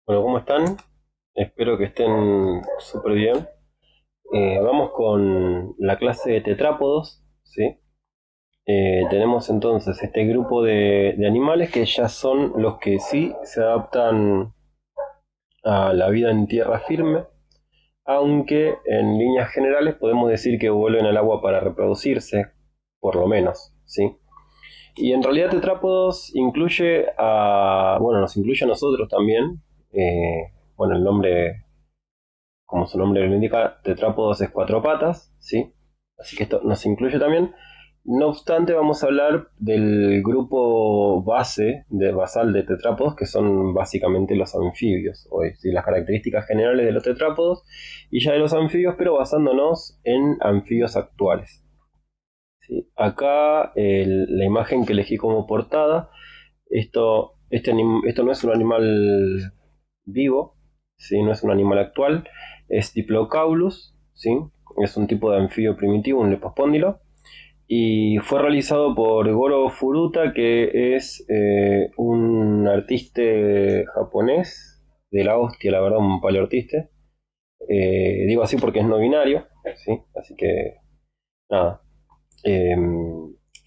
Bueno, ¿cómo están? Espero que estén súper bien. Vamos con la clase de tetrápodos, ¿sí? Tenemos entonces este grupo de animales que ya son los que sí se adaptan a la vida en tierra firme, aunque en líneas generales podemos decir que vuelven al agua para reproducirse, por lo menos, ¿sí? Y en realidad tetrápodos incluye bueno, nos incluye a nosotros también. Bueno, el nombre como su nombre lo indica, tetrápodos es cuatro patas, ¿sí? Así que esto nos incluye también. No obstante, vamos a hablar del grupo basal de tetrápodos, que son básicamente los anfibios, o decir, las características generales de los tetrápodos y ya de los anfibios, pero basándonos en anfibios actuales. ¿Sí? Acá la imagen que elegí como portada, esto no es un animal vivo, ¿sí? No es un animal actual, es Diplocaulus, ¿sí? Es un tipo de anfibio primitivo, un lepospóndilo, y fue realizado por Goro Furuta, que es un artista japonés de la hostia, la verdad, un paleoartista. Digo así porque es no binario, ¿sí? Así que nada. Eh,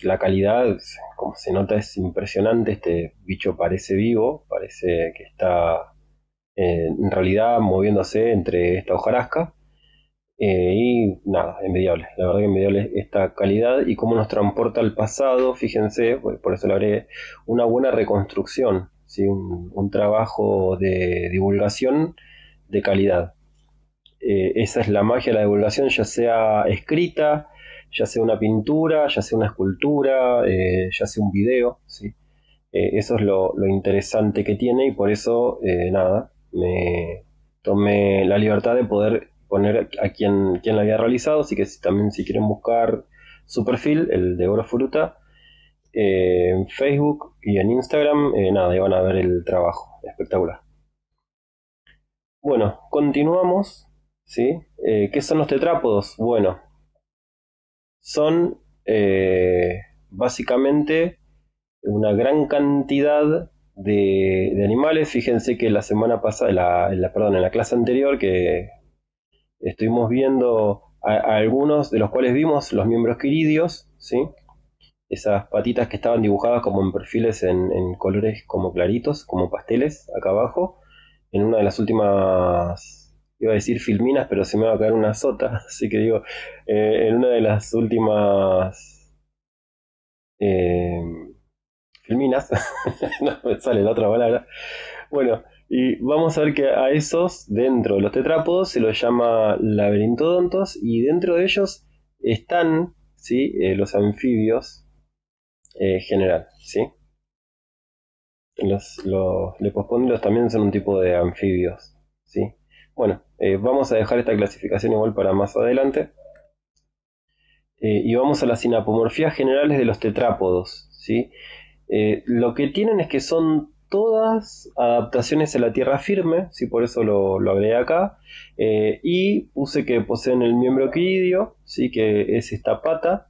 la calidad, como se nota, es impresionante. Este bicho parece vivo, parece que está en realidad moviéndose entre esta hojarasca. Y nada, envidiable. La verdad que envidiable esta calidad y cómo nos transporta al pasado. Fíjense, por eso le haré una buena reconstrucción, ¿sí? Un trabajo de divulgación de calidad. Esa es la magia de la divulgación, ya sea escrita, ya sea una pintura, ya sea una escultura, ya sea un video, ¿sí? Eso es lo interesante que tiene y por eso, nada, me tomé la libertad de poder poner a quien la había realizado, así que también si quieren buscar su perfil, el de Oro Fruta, en Facebook y en Instagram, nada, y van a ver el trabajo, espectacular. Bueno, continuamos, ¿sí? ¿Qué son los tetrápodos? Bueno, son básicamente una gran cantidad de animales. Fíjense que la semana pasada, perdón, en la clase anterior que estuvimos viendo a algunos de los cuales vimos los miembros quiridios, ¿sí? Esas patitas que estaban dibujadas como en perfiles en colores como claritos, como pasteles, acá abajo. En una de las últimas, iba a decir filminas, pero se me va a caer una sota, así que digo, en una de las últimas eh, filminas, no me sale la otra palabra. Bueno, y vamos a ver que a esos, dentro de los tetrápodos, se los llama laberintodontos, y dentro de ellos están, ¿sí? Los anfibios general, ¿sí? Los lepospóndilos también son un tipo de anfibios, ¿sí? Bueno, vamos a dejar esta clasificación igual para más adelante. Y vamos a las sinapomorfías generales de los tetrápodos, ¿sí? Lo que tienen es que son todas adaptaciones a la tierra firme, ¿sí? Por eso lo agregué acá. Y puse que poseen el miembro quiridio, ¿sí? Que es esta pata,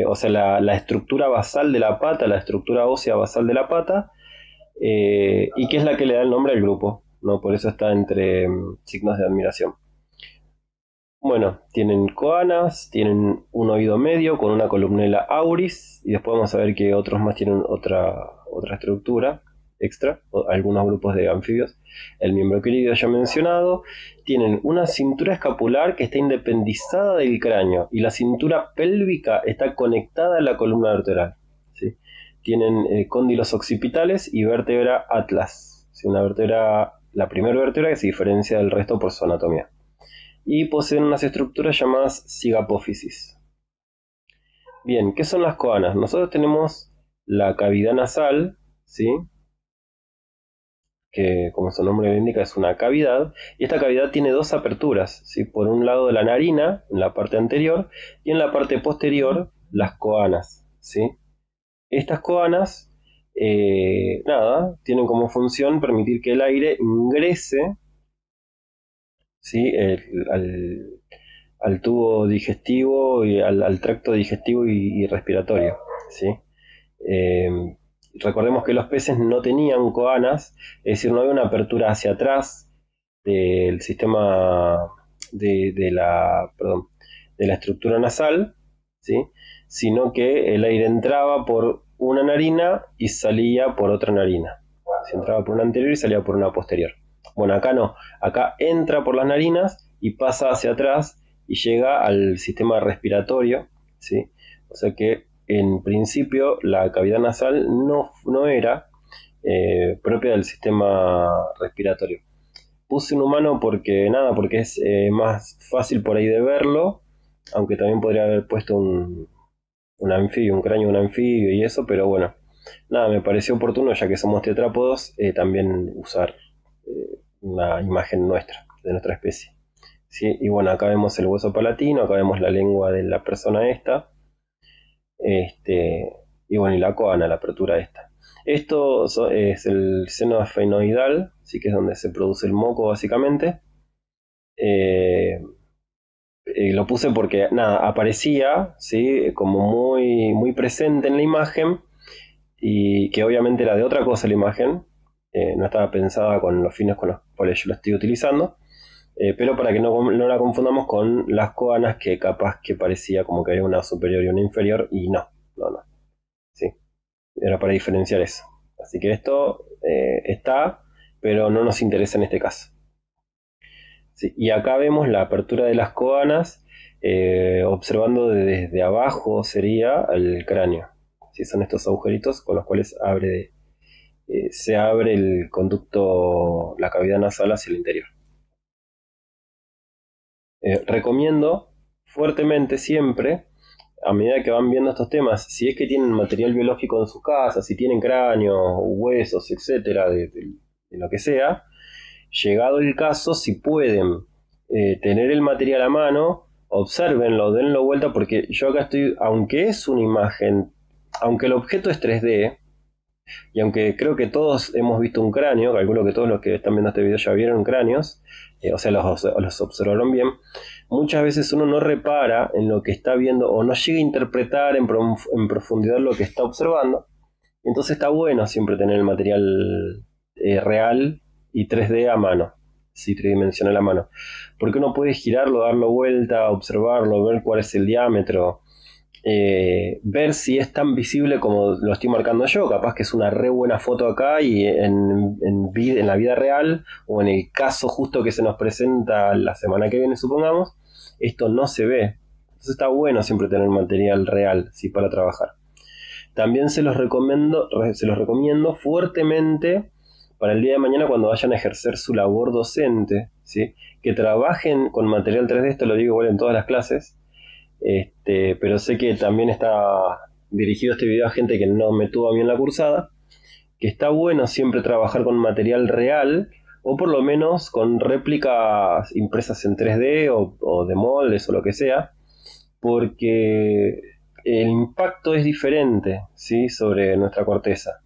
o sea, la estructura basal de la pata, la estructura ósea basal de la pata, y que es la que le da el nombre al grupo, ¿no? Por eso está entre signos de admiración. Bueno, tienen coanas, tienen un oído medio con una columela auris, y después vamos a ver que otros más tienen otra estructura extra, algunos grupos de anfibios. El miembro querido ya mencionado, tienen una cintura escapular que está independizada del cráneo y la cintura pélvica está conectada a la columna vertebral, ¿sí? Tienen cóndilos occipitales y vértebra atlas, ¿sí? Una vértebra, la primera vértebra que se diferencia del resto por su anatomía, y poseen unas estructuras llamadas cigapófisis. Bien, ¿qué son las coanas? Nosotros tenemos la cavidad nasal, ¿sí? Que como su nombre lo indica es una cavidad, y esta cavidad tiene dos aperturas, ¿sí? Por un lado de la narina, en la parte anterior, y en la parte posterior las coanas, ¿sí? Estas coanas, nada, tienen como función permitir que el aire ingrese, ¿sí? Al tubo digestivo y al tracto digestivo y respiratorio, ¿sí? Eh, Recordemos que los peces no tenían coanas, es decir, no había una apertura hacia atrás del sistema de la estructura nasal, ¿sí? Sino que el aire entraba por una narina y salía por otra narina. Si entraba por una anterior y salía por una posterior. Bueno, acá no, acá entra por las narinas y pasa hacia atrás y llega al sistema respiratorio, ¿sí? O sea que en principio la cavidad nasal no era propia del sistema respiratorio. Puse un humano porque porque es más fácil por ahí de verlo, aunque también podría haber puesto un anfibio, un cráneo de un anfibio y eso, pero bueno, nada, me pareció oportuno, ya que somos tetrápodos, también usar una imagen nuestra, de nuestra especie. ¿Sí? Y bueno, acá vemos el hueso palatino, acá vemos la lengua de la persona esta, y bueno, y la coana, la apertura esta. Esto es el seno esfenoidal, sí, que es donde se produce el moco básicamente. Lo puse porque nada, aparecía, ¿sí? Como muy presente en la imagen, y que obviamente era de otra cosa la imagen, no estaba pensada con los fines con los cuales yo la estoy utilizando, pero para que no la confundamos con las coanas, que capaz que parecía como que había una superior y una inferior, y no, ¿sí? Era para diferenciar eso. Así que esto está, pero no nos interesa en este caso. Sí, y acá vemos la apertura de las coanas, observando desde abajo sería el cráneo. ¿Sí? Son estos agujeritos con los cuales se abre el conducto, la cavidad nasal hacia el interior. Recomiendo fuertemente siempre, a medida que van viendo estos temas, si es que tienen material biológico en sus casas, si tienen cráneos, huesos, etcétera, de lo que sea, llegado el caso, si pueden tener el material a mano, obsérvenlo, denlo vuelta, porque yo acá estoy, aunque es una imagen, aunque el objeto es 3D, y aunque creo que todos hemos visto un cráneo, calculo que todos los que están viendo este video ya vieron cráneos, o sea, los observaron bien, muchas veces uno no repara en lo que está viendo o no llega a interpretar en profundidad lo que está observando. Entonces está bueno siempre tener el material real y 3D a mano, sí, tridimensional a mano, porque uno puede girarlo, darlo vuelta, observarlo, ver cuál es el diámetro, ver si es tan visible como lo estoy marcando yo. Capaz que es una re buena foto acá y en la vida real, o en el caso justo que se nos presenta la semana que viene, supongamos, esto no se ve. Entonces está bueno siempre tener material real, ¿sí? Para trabajar. También se los recomiendo fuertemente para el día de mañana cuando vayan a ejercer su labor docente, ¿sí? Que trabajen con material 3D, esto lo digo igual en todas las clases, pero sé que también está dirigido este video a gente que no me tuvo a mí en la cursada, que está bueno siempre trabajar con material real, o por lo menos con réplicas impresas en 3D o de moldes o lo que sea, porque el impacto es diferente, ¿sí? Sobre nuestra corteza.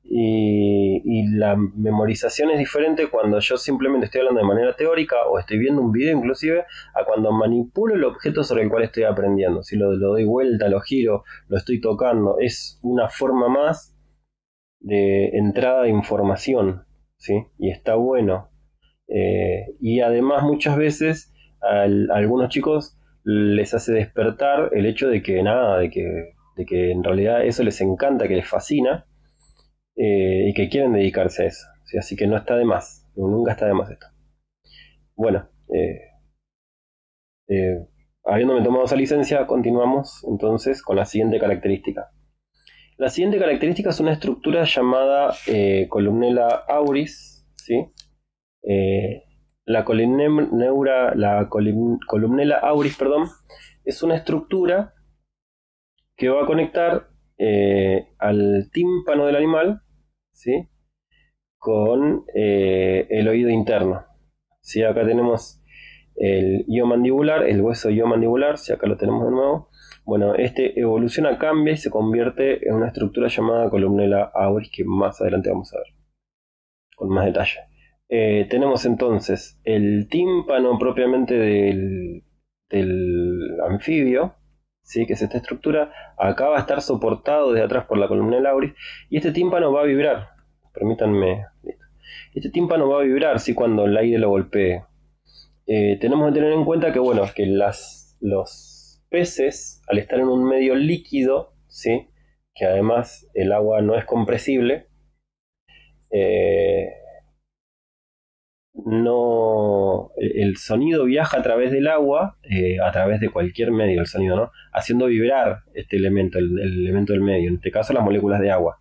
Y la memorización es diferente cuando yo simplemente estoy hablando de manera teórica o estoy viendo un video inclusive, a cuando manipulo el objeto sobre el cual estoy aprendiendo. Si lo doy vuelta, lo giro, lo estoy tocando, es una forma más de entrada de información, ¿sí? Y está bueno. Y además muchas veces a algunos chicos les hace despertar el hecho de que nada, de que en realidad eso les encanta, que les fascina, y que quieren dedicarse a eso. ¿Sí? Así que no está de más, nunca está de más esto. Bueno, habiéndome tomado esa licencia, continuamos entonces con la siguiente característica. La siguiente característica es una estructura llamada columnella auris, ¿sí? Columnella auris, perdón, es una estructura que va a conectar al tímpano del animal, ¿sí? Con el oído interno. ¿Sí? Acá tenemos el iomandibular, el hueso iomandibular, si acá lo tenemos de nuevo. Bueno, este evoluciona, cambia y se convierte en una estructura llamada columnella auris, que más adelante vamos a ver con más detalle. Tenemos entonces el tímpano propiamente del anfibio, ¿sí? Que es esta estructura, acá va a estar soportado desde atrás por la columna auris, y este tímpano va a vibrar. Permítanme. Este tímpano va a vibrar, ¿sí? Cuando el aire lo golpee. Tenemos que tener en cuenta que, bueno, que los peces, al estar en un medio líquido, ¿sí? Que además el agua no es compresible, eh, no, el sonido viaja a través del agua, a través de cualquier medio, el sonido, ¿no? Haciendo vibrar este elemento, el elemento del medio, en este caso las moléculas de agua.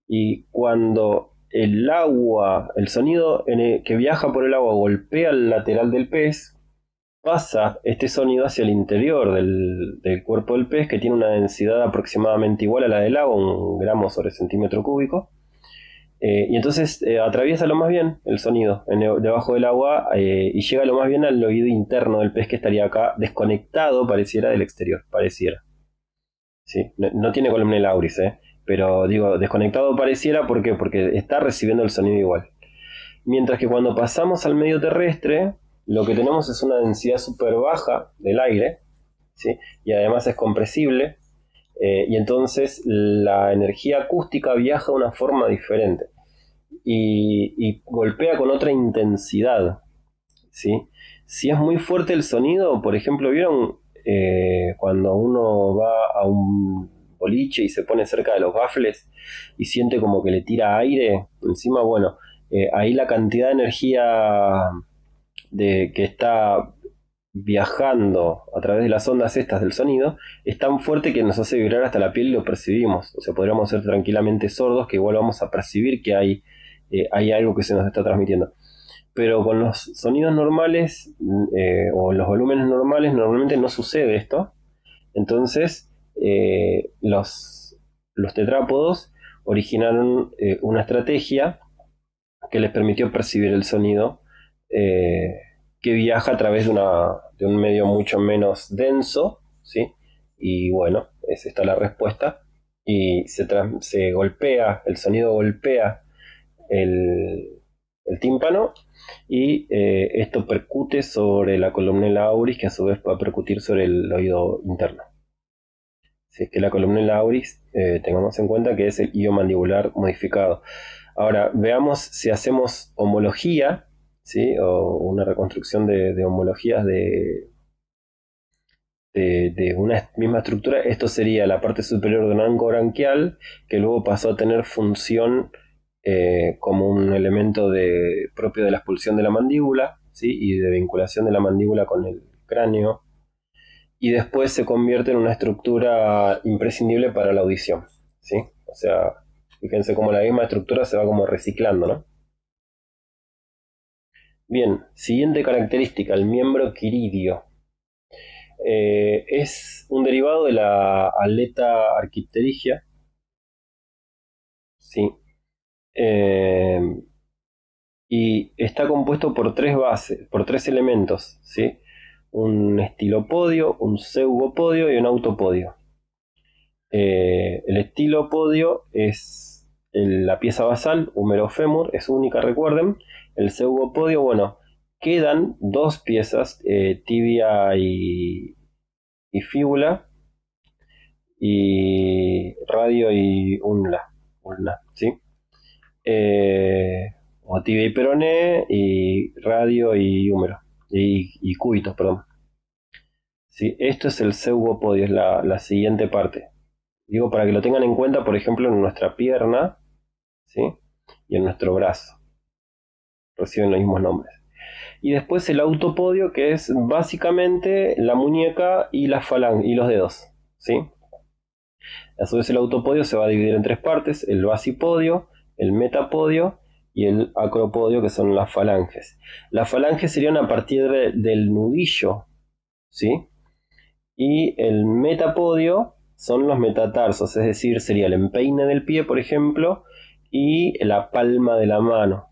Y cuando el agua, el sonido que viaja por el agua golpea el lateral del pez, pasa este sonido hacia el interior del cuerpo del pez, que tiene una densidad aproximadamente igual a la del agua, 1 gramo sobre centímetro cúbico. Y entonces atraviesa lo más bien el sonido debajo del agua, y llega lo más bien al oído interno del pez, que estaría acá desconectado, pareciera, del exterior, pareciera. ¿Sí? No tiene columna auris, pero digo, desconectado pareciera, ¿por qué? Porque está recibiendo el sonido igual. Mientras que cuando pasamos al medio terrestre, lo que tenemos es una densidad súper baja del aire, ¿sí? Y además es compresible, y entonces la energía acústica viaja de una forma diferente y golpea con otra intensidad, ¿sí? Si es muy fuerte el sonido, por ejemplo, ¿vieron cuando uno va a un boliche y se pone cerca de los baffles y siente como que le tira aire encima? Bueno, ahí la cantidad de energía que está viajando a través de las ondas estas del sonido es tan fuerte que nos hace vibrar hasta la piel y lo percibimos. O sea, podríamos ser tranquilamente sordos, que igual vamos a percibir que hay algo que se nos está transmitiendo. Pero con los sonidos normales, o los volúmenes normales, normalmente no sucede esto. Entonces, los tetrápodos originaron una estrategia que les permitió percibir el sonido, que viaja a través de un medio mucho menos denso, ¿sí? Y bueno, es esta la respuesta. Y se golpea, el sonido golpea el tímpano, y esto percute sobre la columna auris, que a su vez va a percutir sobre el oído interno. Si es que la columna auris, tengamos en cuenta que es el hilo mandibular modificado. Ahora, veamos si hacemos homología, ¿sí? O una reconstrucción de homologías de una misma estructura. Esto sería la parte superior de un arco branquial, que luego pasó a tener función como un elemento propio de la expulsión de la mandíbula, ¿sí? Y de vinculación de la mandíbula con el cráneo, y después se convierte en una estructura imprescindible para la audición, ¿sí? O sea, fíjense cómo la misma estructura se va como reciclando, ¿no? Bien, siguiente característica, el miembro quiridio. Es un derivado de la aleta arquipterigia, ¿sí? Eh, y está compuesto por tres bases, por tres elementos, ¿sí? Un estilopodio, un pseudopodio y un autopodio. El estilopodio es la pieza basal, húmero fémur, es única, recuerden. El pseudopodio, bueno, quedan dos piezas, tibia y fíbula, y radio y ulna, ¿sí? O tibia y peroné, y radio y húmero, y cúbitos, perdón. ¿Sí? Esto es el pseudopodio, es la siguiente parte. Digo, para que lo tengan en cuenta, por ejemplo, en nuestra pierna, ¿sí? Y en nuestro brazo. Reciben los mismos nombres. Y después el autopodio, que es básicamente la muñeca y la falange y los dedos, ¿sí? A su vez el autopodio se va a dividir en tres partes: el basipodio, el metapodio y el acropodio, que son las falanges. Las falanges serían a partir del nudillo, ¿sí? Y el metapodio son los metatarsos, es decir, sería el empeine del pie, por ejemplo, y la palma de la mano,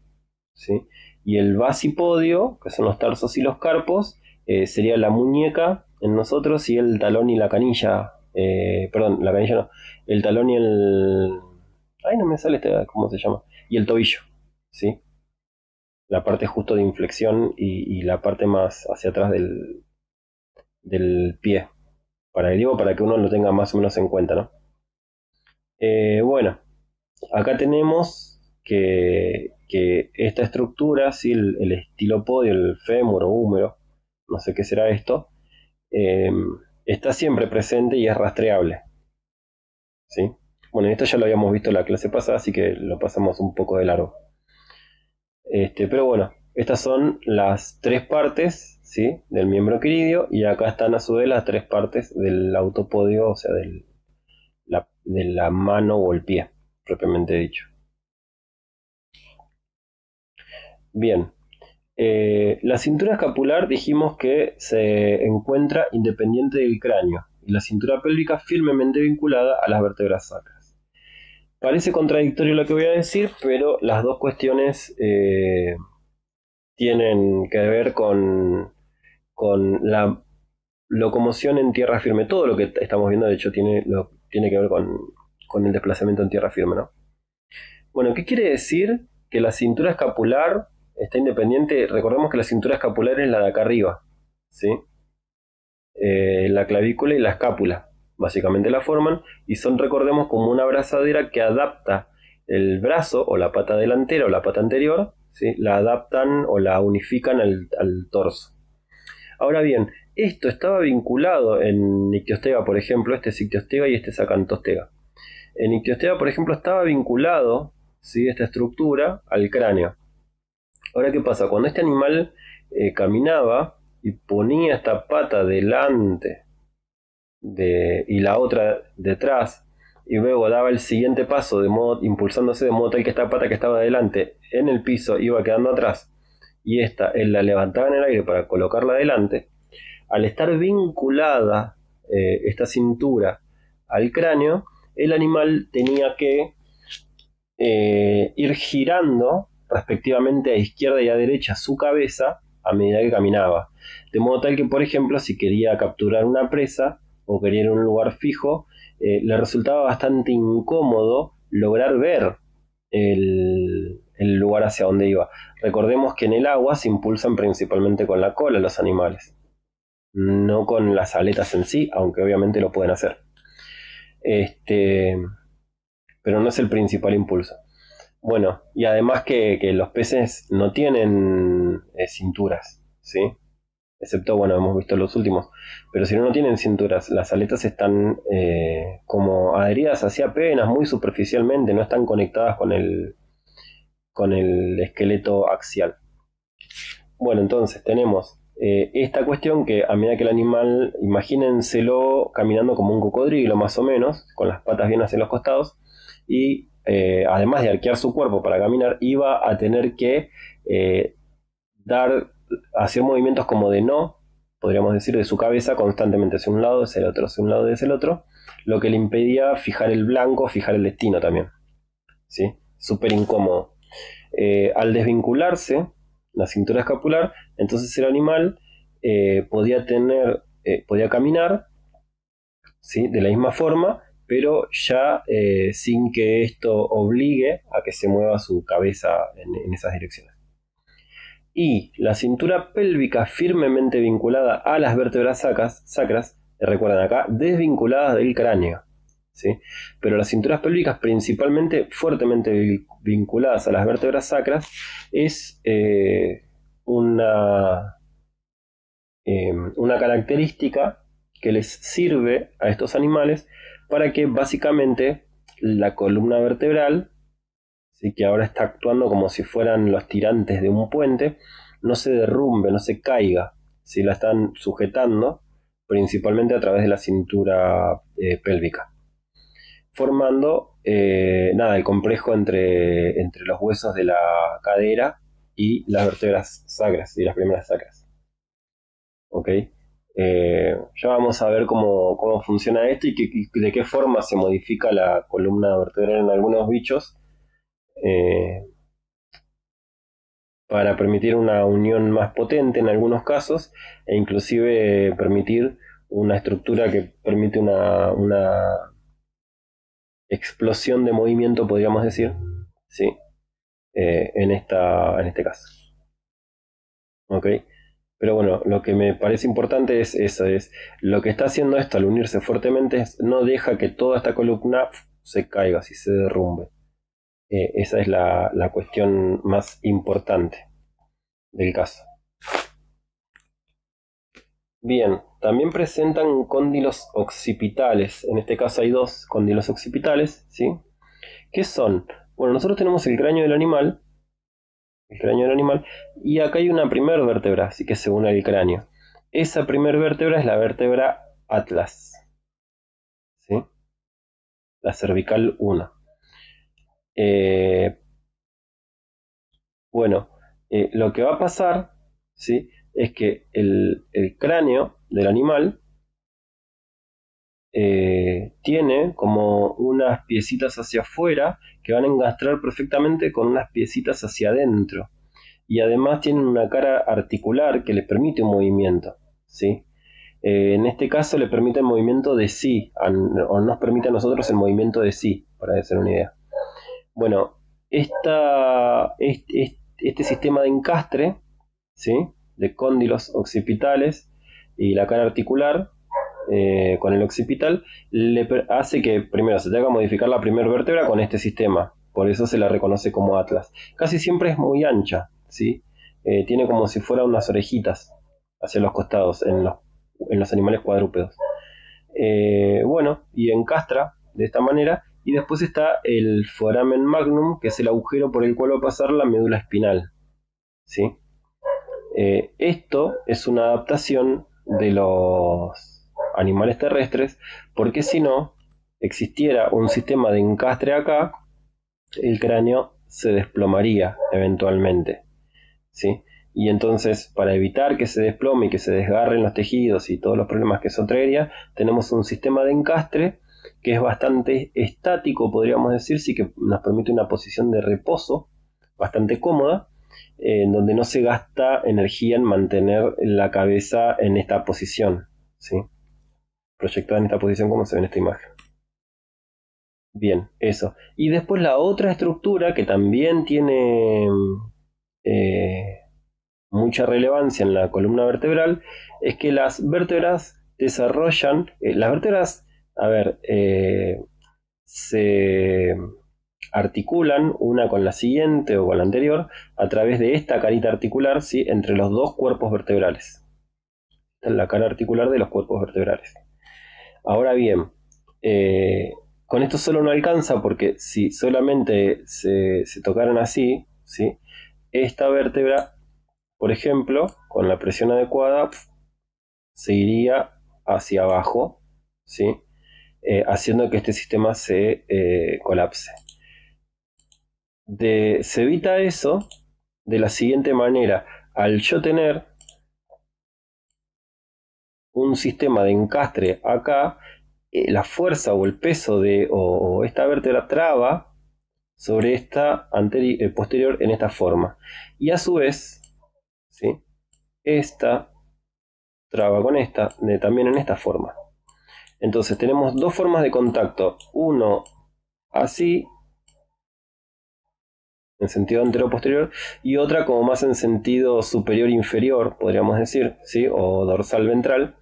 ¿sí? Y el basipodio, que son los tarsos y los carpos, sería la muñeca en nosotros, y el talón y la canilla, perdón, la canilla no, el talón y el... Ay, no me sale ¿cómo se llama? Y el tobillo, ¿sí? La parte justo de inflexión y la parte más hacia atrás del pie. para que uno lo tenga más o menos en cuenta, ¿no? Bueno, acá tenemos que esta estructura, ¿sí? El estilopodio, el fémur o húmero, no sé qué será esto, eh, está siempre presente y es rastreable, ¿sí? Bueno, esto ya lo habíamos visto en la clase pasada, así que lo pasamos un poco de largo. Pero bueno, estas son las tres partes, ¿sí? Del miembro quiridio, y acá están a su vez las tres partes del autopodio, o sea, de la mano o el pie, propiamente dicho. Bien, la cintura escapular dijimos que se encuentra independiente del cráneo y la cintura pélvica firmemente vinculada a las vértebras sacras. Parece contradictorio lo que voy a decir, pero las dos cuestiones tienen que ver con la locomoción en tierra firme. Todo lo que estamos viendo, de hecho, tiene que ver con el desplazamiento en tierra firme, ¿no? Bueno, ¿qué quiere decir? Que la cintura escapular está independiente. Recordemos que la cintura escapular es la de acá arriba, ¿sí? La clavícula y la escápula, básicamente la forman y son, recordemos, como una abrazadera que adapta el brazo o la pata delantera o la pata anterior, ¿sí? La adaptan o la unifican al torso. Ahora bien, esto estaba vinculado en ictiostega, por ejemplo, este es ictiostega y este es acantostega. En ictiostega, por ejemplo, estaba vinculado, ¿sí? Esta estructura al cráneo. Ahora, ¿qué pasa? Cuando este animal caminaba y ponía esta pata delante y la otra detrás, y luego daba el siguiente paso impulsándose de modo tal que esta pata que estaba delante en el piso iba quedando atrás, y esta él la levantaba en el aire para colocarla adelante, al estar vinculada esta cintura al cráneo, el animal tenía que ir girando respectivamente a izquierda y a derecha su cabeza a medida que caminaba. De modo tal que, por ejemplo, si quería capturar una presa o quería ir a un lugar fijo, le resultaba bastante incómodo lograr ver el lugar hacia donde iba. Recordemos que en el agua se impulsan principalmente con la cola los animales, no con las aletas en sí, aunque obviamente lo pueden hacer. Pero no es el principal impulso. Bueno, y además que los peces no tienen cinturas, ¿sí? Excepto, bueno, hemos visto los últimos. Pero si no, no tienen cinturas. Las aletas están como adheridas así apenas, muy superficialmente, no están conectadas con el esqueleto axial. Bueno, entonces tenemos esta cuestión que a medida que el animal, imagínenselo caminando como un cocodrilo más o menos, con las patas bien hacia los costados, y además de arquear su cuerpo para caminar, iba a tener que eh, hacer movimientos como de no, podríamos decir, de su cabeza constantemente hacia un lado, hacia el otro, hacia un lado, hacia el otro, lo que le impedía fijar el blanco, fijar el destino también. ¿Sí? Súper incómodo. Al desvincularse la cintura escapular, entonces el animal podía caminar, ¿sí? De la misma forma, pero ya sin que esto obligue a que se mueva su cabeza en esas direcciones. Y la cintura pélvica firmemente vinculada a las vértebras sacras, recuerden acá, desvinculadas del cráneo. ¿Sí? Pero las cinturas pélvicas principalmente fuertemente vinculadas a las vértebras sacras es una característica que les sirve a estos animales para que básicamente la columna vertebral, ¿sí? Que ahora está actuando como si fueran los tirantes de un puente, no se derrumbe, no se caiga, si la están sujetando principalmente a través de la cintura pélvica, formando el complejo entre los huesos de la cadera y las vértebras sacras y las primeras sacras. ¿Ok? Ya vamos a ver cómo funciona esto y de qué forma se modifica la columna vertebral en algunos bichos para permitir una unión más potente en algunos casos e inclusive permitir una estructura que permite una explosión de movimiento, podríamos decir, ¿sí? En este caso. ¿Ok? Pero bueno, lo que me parece importante es eso, es lo que está haciendo esto al unirse fuertemente no deja que toda esta columna se caiga, así se derrumbe. Esa es la cuestión más importante del caso. Bien, también presentan cóndilos occipitales. En este caso hay dos cóndilos occipitales, ¿sí? ¿Qué son? Bueno, nosotros tenemos el cráneo del animal, y acá hay una primer vértebra, así que se une al cráneo. Esa primer vértebra es la vértebra atlas, ¿sí? La cervical 1. Eh, bueno, lo que va a pasar, ¿sí? Es que el cráneo del animal tiene como unas piecitas hacia afuera que van a engastrar perfectamente con unas piecitas hacia adentro. Y además tienen una cara articular que le permite un movimiento, ¿sí? En este caso le permite el movimiento de sí, o nos permite a nosotros el movimiento de sí, para hacer una idea. Bueno, este sistema de encastre, ¿sí? De cóndilos occipitales y la cara articular con el occipital hace que primero se tenga que modificar la primera vértebra con este sistema. Por eso se la reconoce como atlas. Casi siempre es muy ancha, ¿sí? Tiene como si fuera unas orejitas hacia los costados en los animales cuadrúpedos. Bueno, y encastra de esta manera. Y después está el foramen magnum, que es el agujero por el cual va a pasar la médula espinal, ¿sí? Esto es una adaptación de los animales terrestres, porque si no existiera un sistema de encastre acá, el cráneo se desplomaría eventualmente, ¿sí? Y entonces, para evitar que se desplome y que se desgarren los tejidos y todos los problemas que eso traería, tenemos un sistema de encastre que es bastante estático, podríamos decir, sí, que nos permite una posición de reposo bastante cómoda, en donde no se gasta energía en mantener la cabeza en esta posición, ¿sí? Proyectada en esta posición como se ve en esta imagen. Bien, eso. Y después la otra estructura que también tiene eh, mucha relevancia en la columna vertebral es que las vértebras desarrollan, las vértebras, a ver, se articulan una con la siguiente o con la anterior a través de esta carita articular, ¿sí? Entre los dos cuerpos vertebrales. Esta es la cara articular de los cuerpos vertebrales. Ahora bien, con esto solo no alcanza porque si solamente se tocaran así, ¿sí? Esta vértebra, por ejemplo, con la presión adecuada, se iría hacia abajo, ¿sí? Haciendo que este sistema se colapse. Se evita eso de la siguiente manera. Al yo tener un sistema de encastre acá, la fuerza o el peso o esta vértebra traba sobre esta posterior en esta forma. Y a su vez, ¿sí? Esta traba con esta también en esta forma. Entonces tenemos dos formas de contacto. Uno así, en sentido antero-posterior, y otra como más en sentido superior-inferior, podríamos decir, ¿sí? O dorsal-ventral,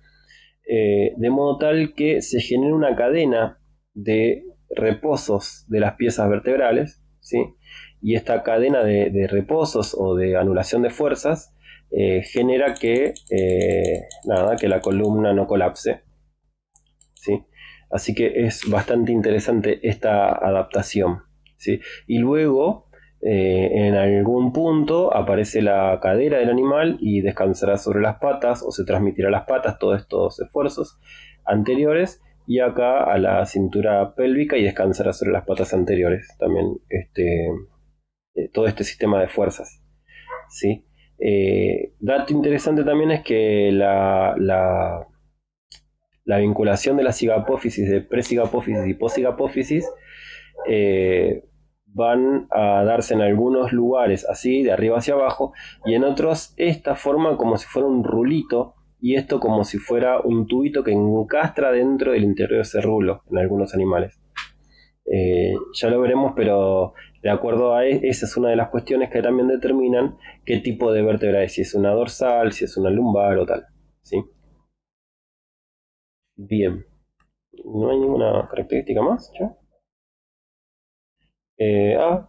de modo tal que se genera una cadena de reposos de las piezas vertebrales, ¿sí? Y esta cadena de reposos o de anulación de fuerzas genera que la columna no colapse, ¿sí? Así que es bastante interesante esta adaptación, ¿sí? Y luego en algún punto aparece la cadera del animal y descansará sobre las patas o se transmitirá a las patas todos estos esfuerzos anteriores, y acá a la cintura pélvica y descansará sobre las patas anteriores también todo este sistema de fuerzas, ¿sí? Dato interesante también es que la vinculación de la cigapófisis, de presigapófisis y possigapófisis, van a darse en algunos lugares así, de arriba hacia abajo, y en otros esta forma como si fuera un rulito, y esto como si fuera un tubito que encastra dentro del interior de ese rulo en algunos animales. Ya lo veremos, pero De acuerdo a esa es una de las cuestiones que también determinan qué tipo de vértebra es, si es una dorsal, si es una lumbar o tal. ¿Sí? Bien, no hay ninguna característica más, ¿ya?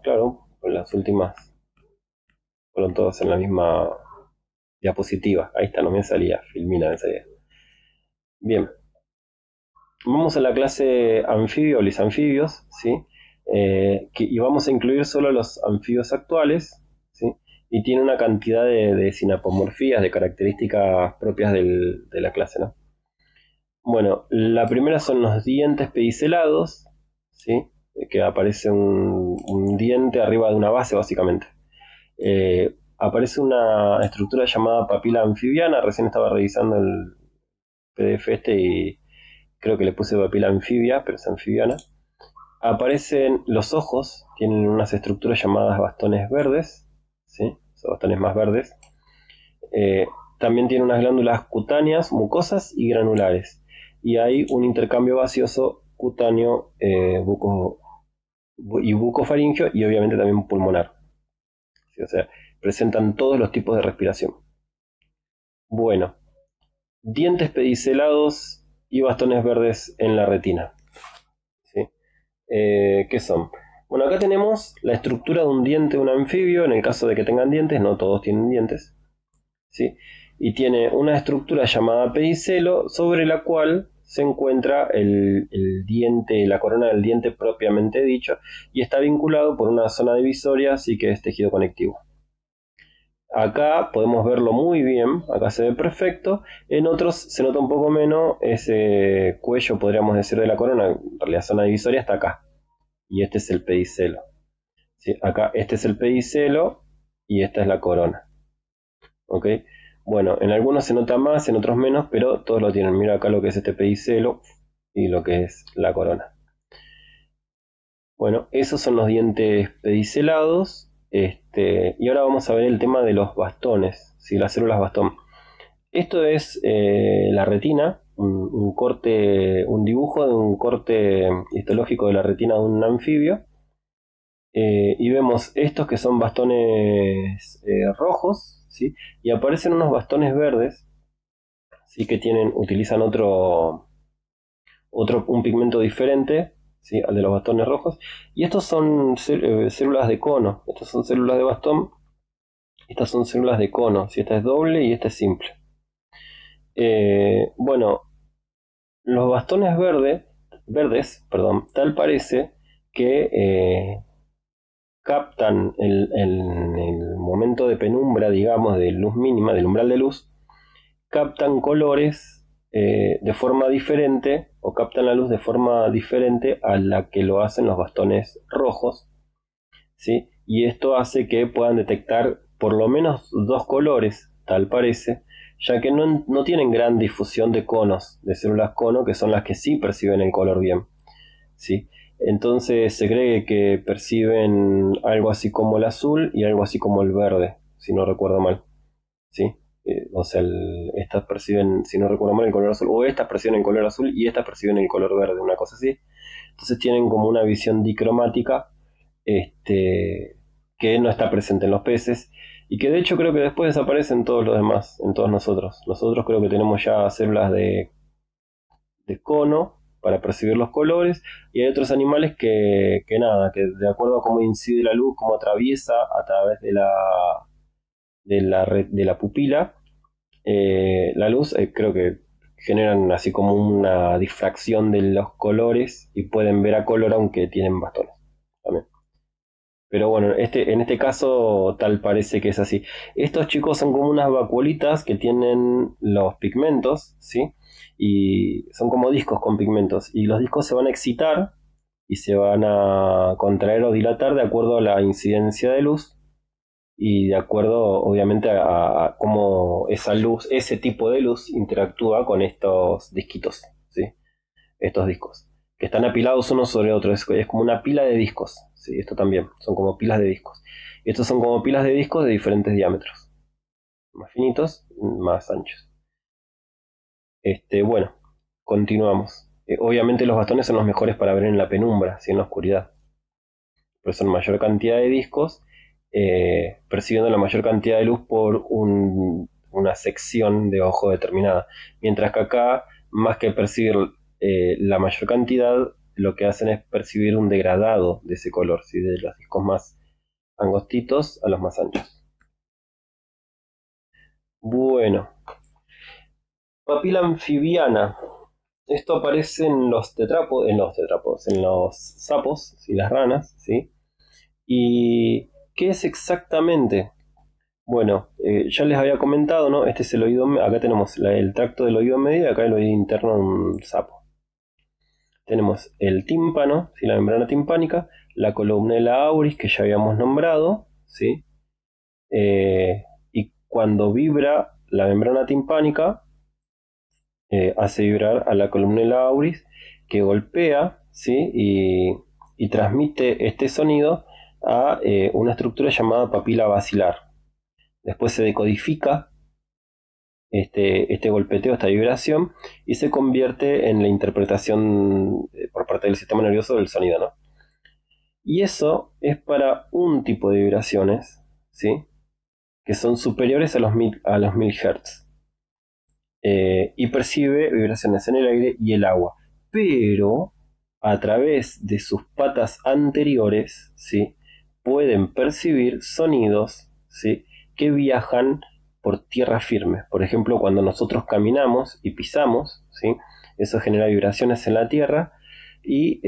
Claro, las últimas fueron todas en la misma diapositiva. Ahí está, no me salía, Filmina me salía. Bien, vamos a la clase anfibio o lisanfibios, ¿sí? Y vamos a incluir solo los anfibios actuales, ¿sí? Y tiene una cantidad de sinapomorfías, de características propias de la clase, ¿no? Bueno, la primera son los dientes pedicelados, ¿sí? Que aparece un diente arriba de una base, básicamente. Aparece una estructura llamada papila anfibiana. Recién estaba revisando el PDF este y creo que le puse papila anfibia, pero es anfibiana. Aparecen los ojos, tienen unas estructuras llamadas bastones verdes, ¿sí? Son bastones más verdes. Eh, También tiene unas glándulas cutáneas, mucosas y granulares. Y hay un intercambio gaseoso cutáneo y bucofaringeo y obviamente también pulmonar. ¿Sí? O sea, presentan todos los tipos de respiración. Bueno, dientes pedicelados y bastones verdes en la retina. ¿Sí? ¿Qué son? Bueno, acá tenemos la estructura de un diente de un anfibio, en el caso de que tengan dientes, no todos tienen dientes, ¿sí? Y tiene una estructura llamada pedicelo sobre la cual se encuentra el diente, la corona del diente propiamente dicho, y está vinculado por una zona divisoria, así que es tejido conectivo. Acá podemos verlo muy bien, acá se ve perfecto, en otros se nota un poco menos ese cuello, podríamos decir, de la corona, en realidad la zona divisoria está acá, y este es el pedicelo. ¿Sí? Acá este es el pedicelo y esta es la corona. ¿Ok? Bueno, en algunos se nota más, en otros menos, pero todos lo tienen. Mira acá lo que es este pedicelo y lo que es la corona. Bueno, esos son los dientes pedicelados. Y ahora vamos a ver el tema de los bastones, ¿sí? Las células bastón. Esto es la retina, un corte, un dibujo de un corte histológico de la retina de un anfibio. Y vemos estos que son bastones rojos, ¿sí? Y aparecen unos bastones verdes, ¿sí? Que utilizan un pigmento diferente, ¿sí? Al de los bastones rojos. Y estos son células de cono. Estas son células de bastón. Estas son células de cono. ¿Sí? Esta es doble y esta es simple. Bueno, los bastones verdes, perdón, tal parece que captan el momento de penumbra, digamos, de luz mínima, del umbral de luz, captan colores de forma diferente o captan la luz de forma diferente a la que lo hacen los bastones rojos, ¿sí? Y esto hace que puedan detectar por lo menos dos colores, tal parece, ya que no tienen gran difusión de conos, de células cono, que son las que sí perciben el color bien, ¿sí? Entonces se cree que perciben algo así como el azul y algo así como el verde, si no recuerdo mal, ¿sí? O sea, estas perciben, si no recuerdo mal, el color azul, o estas perciben el color azul y estas perciben el color verde, una cosa así. Entonces tienen como una visión dicromática, que no está presente en los peces y que de hecho creo que después desaparece en todos los demás, en todos nosotros. Nosotros creo que tenemos ya células de cono para percibir los colores y hay otros animales que nada, que de acuerdo a cómo incide la luz, cómo atraviesa a través de la pupila, la luz, creo que generan así como una difracción de los colores y pueden ver a color aunque tienen bastones también. Pero bueno, en este caso tal parece que es así. Estos chicos son como unas vacuolitas que tienen los pigmentos, ¿sí? Y son como discos con pigmentos. Y los discos se van a excitar y se van a contraer o dilatar de acuerdo a la incidencia de luz y de acuerdo obviamente a cómo esa luz, ese tipo de luz interactúa con estos disquitos, ¿sí? Estos discos, que están apilados uno sobre otro, es como una pila de discos, ¿sí? Esto también, son como pilas de discos. Y estos son como pilas de discos de diferentes diámetros, más finitos, más anchos. Bueno, continuamos. Obviamente los bastones son los mejores para ver en la penumbra, ¿sí? En la oscuridad. por eso en mayor cantidad de discos, percibiendo la mayor cantidad de luz por una sección de ojo determinada. Mientras que acá, más que percibir la mayor cantidad, lo que hacen es percibir un degradado de ese color, ¿sí? De los discos más angostitos a los más anchos. Bueno, papila anfibiana. Esto aparece en los tetrápodos, en los sapos y las ranas, ¿sí? ¿Y qué es exactamente? Bueno, ya les había comentado, ¿no? Este es el oído, acá tenemos el tracto del oído medio y acá el oído interno de un sapo. Tenemos el tímpano, ¿sí? La membrana timpánica, la columela auris que ya habíamos nombrado, ¿sí? Y cuando vibra la membrana timpánica, hace vibrar a la columela auris que golpea, ¿sí? Y transmite este sonido a una estructura llamada papila basilar. Después se decodifica este golpeteo, esta vibración, y se convierte en la interpretación por parte del sistema nervioso del sonido, ¿no? Y eso es para un tipo de vibraciones, ¿sí? Que son superiores a los 1000 Hz. Y percibe vibraciones en el aire y el agua. Pero a través de sus patas anteriores, ¿sí? Pueden percibir sonidos, ¿sí? Que viajan por tierra firme. Por ejemplo, cuando nosotros caminamos y pisamos, ¿sí? Eso genera vibraciones en la tierra y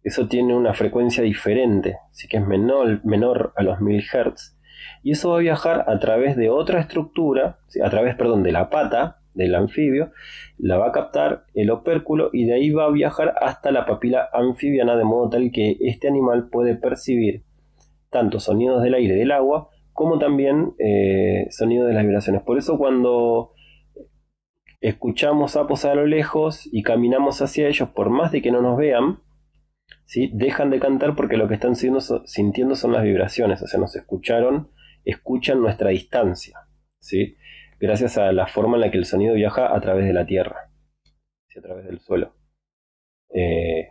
eso tiene una frecuencia diferente, así que es menor a los 1000 Hz. Y eso va a viajar a través de otra estructura, ¿sí? A través, perdón, de la pata del anfibio, la va a captar el opérculo y de ahí va a viajar hasta la papila anfibiana, de modo tal que este animal puede percibir tanto sonidos del aire y del agua como también sonidos de las vibraciones. Por eso cuando escuchamos sapos a lo lejos y caminamos hacia ellos, por más de que no nos vean, ¿sí? Dejan de cantar porque lo que están sintiendo son las vibraciones, o sea, escuchan nuestra distancia, ¿sí? Gracias a la forma en la que el sonido viaja a través de la tierra, ¿sí? A través del suelo.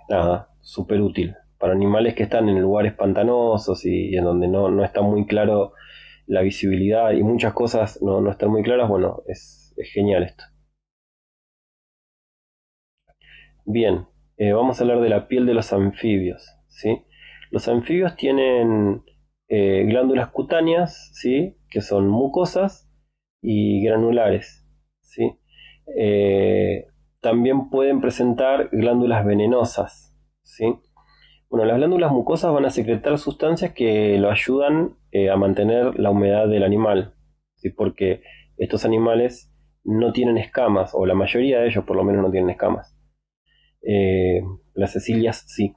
Nada, súper útil. Para animales que están en lugares pantanosos y en donde no está muy claro la visibilidad y muchas cosas no están muy claras, bueno, es genial esto. Bien, vamos a hablar de la piel de los anfibios, ¿sí? Los anfibios tienen glándulas cutáneas, ¿sí? Que son mucosas y granulares, ¿sí? Eh, También pueden presentar glándulas venenosas, ¿sí? Bueno, las glándulas mucosas van a secretar sustancias que lo ayudan a mantener la humedad del animal, ¿sí? Porque estos animales no tienen escamas, o la mayoría de ellos por lo menos no tienen escamas. Las cecilias sí.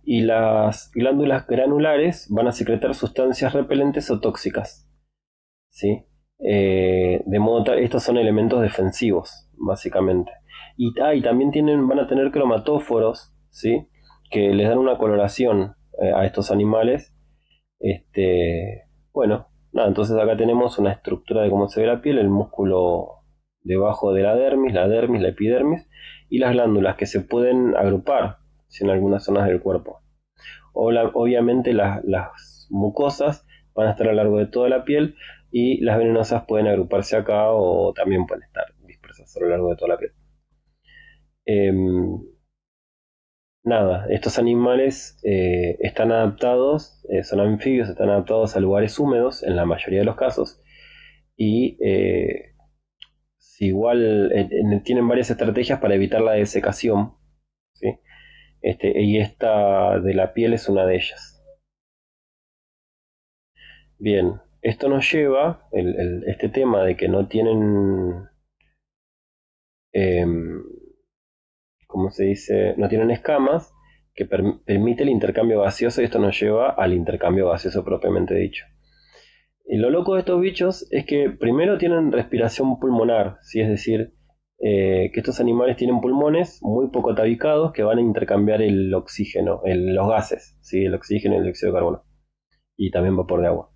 Y las glándulas granulares van a secretar sustancias repelentes o tóxicas, ¿sí? De modo tal, estos son elementos defensivos, básicamente. Y también van a tener cromatóforos, ¿sí? Que les dan una coloración a estos animales. Bueno, nada, entonces acá tenemos una estructura de cómo se ve la piel, el músculo debajo de la dermis, la epidermis, y las glándulas que se pueden agrupar, ¿sí? En algunas zonas del cuerpo. Obviamente las mucosas van a estar a lo largo de toda la piel y las venenosas pueden agruparse acá o también pueden estar dispersas a lo largo de toda la piel. Nada, estos animales están adaptados, son anfibios, están adaptados a lugares húmedos en la mayoría de los casos y si igual tienen varias estrategias para evitar la desecación, ¿sí? Y esta de la piel es una de ellas. Bien, esto nos lleva, este tema de que no tienen, em, ¿cómo se dice? No tienen escamas, que permite el intercambio gaseoso y esto nos lleva al intercambio gaseoso propiamente dicho. Y lo loco de estos bichos es que primero tienen respiración pulmonar, ¿sí? Es decir, que estos animales tienen pulmones muy poco tabicados que van a intercambiar el oxígeno, los gases, ¿sí? El oxígeno y el dióxido de carbono, y también vapor de agua.